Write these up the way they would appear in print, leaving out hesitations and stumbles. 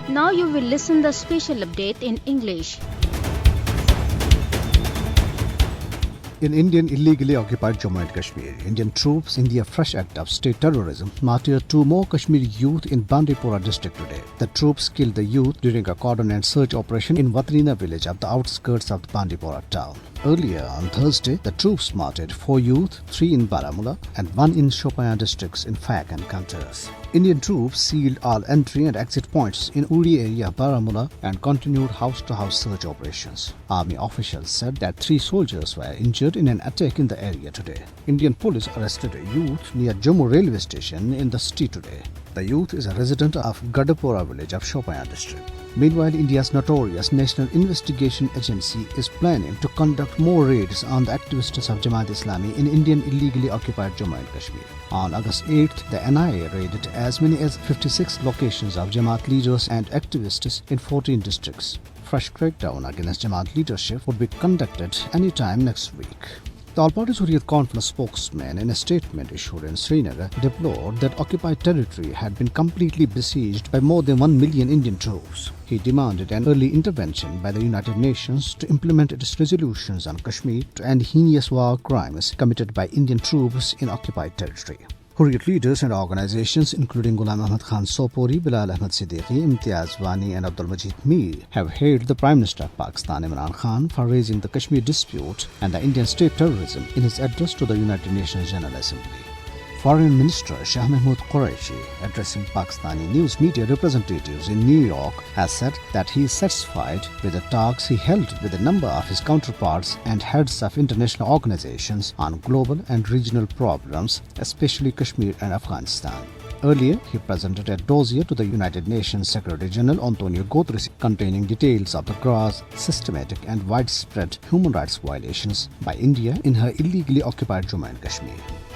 Now you will listen the special update in English. In Indian illegally occupied Jammu and Kashmir, Indian troops in their fresh act of state terrorism martyred 2 more Kashmiri youth in Bandipora district today. The troops killed the youth during a cordon and search operation in Watrina village at the outskirts of the Bandipora town. Earlier on Thursday, the troops martyred 4 youth, 3 in Baramulla and 1 in Shopian districts in Fak and Kantas. Indian troops sealed all entry and exit points in Uri area of Baramulla and continued house-to-house search operations. Army officials said that 3 soldiers were injured in an attack in the area today. Indian police arrested a youth near Jammu railway station in the city today. The youth is a resident of Gadapura village of Shopian district. Meanwhile, India's notorious National Investigation Agency is planning to conduct more raids on the activists of Jamaat-e-Islami in Indian illegally occupied Jammu and Kashmir. On August 8th, the NIA raided as many as 56 locations of Jamaat leaders and activists in 14 districts. Fresh crackdown against Jamaat leadership would be conducted anytime next week. The All-Party Hurriyat Conference spokesman, in a statement issued in Srinagar, deplored that occupied territory had been completely besieged by more than 1 million Indian troops. He demanded an early intervention by the United Nations to implement its resolutions on Kashmir to end heinous war crimes committed by Indian troops in occupied territory. Hurriyat leaders and organizations including Ghulam Ahmad Khan Sopori, Bilal Ahmad Siddiqui, Imtiaz Wani and Abdul Majid Mir have hailed the Prime Minister of Pakistan Imran Khan for raising the Kashmir dispute and the Indian state terrorism in his address to the United Nations General Assembly. Foreign Minister Shah Mahmood Qureshi, addressing Pakistani news media representatives in New York, has said that he is satisfied with the talks he held with a number of his counterparts and heads of international organizations on global and regional problems, especially Kashmir and Afghanistan. Earlier, he presented a dossier to the United Nations Secretary General Antonio Guterres containing details of the gross, systematic and widespread human rights violations by India in her illegally occupied Jammu and Kashmir.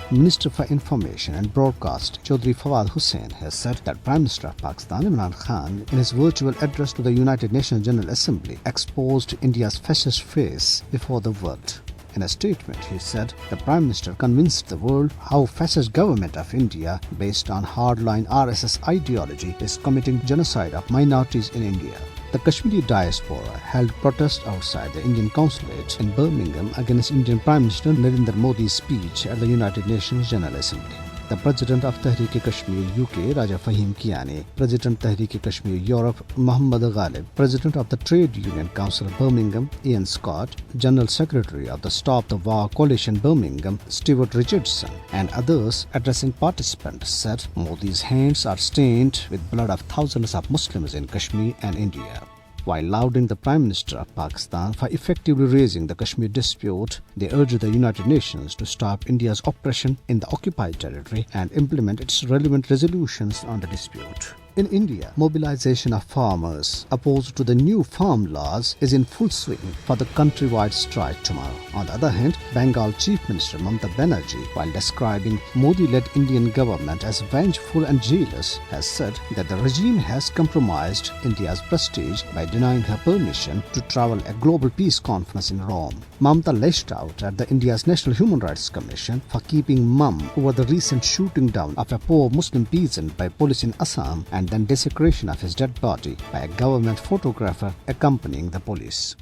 Minister for Information and Broadcast Chaudhry Fawad Hussain has said that Prime Minister of Pakistan Imran Khan, in his virtual address to the United Nations General Assembly, exposed India's fascist face before the world. In a statement, he said the Prime Minister convinced the world how fascist government of India, based on hardline RSS ideology, is committing genocide of minorities in India. The Kashmiri diaspora held protests outside the Indian consulate in Birmingham against Indian Prime Minister Narendra Modi's speech at the United Nations General Assembly. The President of Tehreek-e-Kashmir UK, Raja Fahim Kiani, President Tehreek-e-Kashmir Europe, Mohammad Ghalib, President of the Trade Union Council Birmingham, Ian Scott, General Secretary of the Stop the War Coalition Birmingham, Stuart Richardson, and others addressing participants said Modi's hands are stained with blood of thousands of Muslims in Kashmir and India. While lauding the Prime Minister of Pakistan for effectively raising the Kashmir dispute, they urged the United Nations to stop India's oppression in the occupied territory and implement its relevant resolutions on the dispute. In India, mobilization of farmers opposed to the new farm laws is in full swing for the countrywide strike tomorrow. On the other hand, Bengal Chief Minister Mamata Banerjee, while describing Modi-led Indian government as vengeful and jealous, has said that the regime has compromised India's prestige by denying her permission to travel a global peace conference in Rome. Mamata lashed out at the India's National Human Rights Commission for keeping mum over the recent shooting down of a poor Muslim peasant by police in Assam and then desecration of his dead body by a government photographer accompanying the police.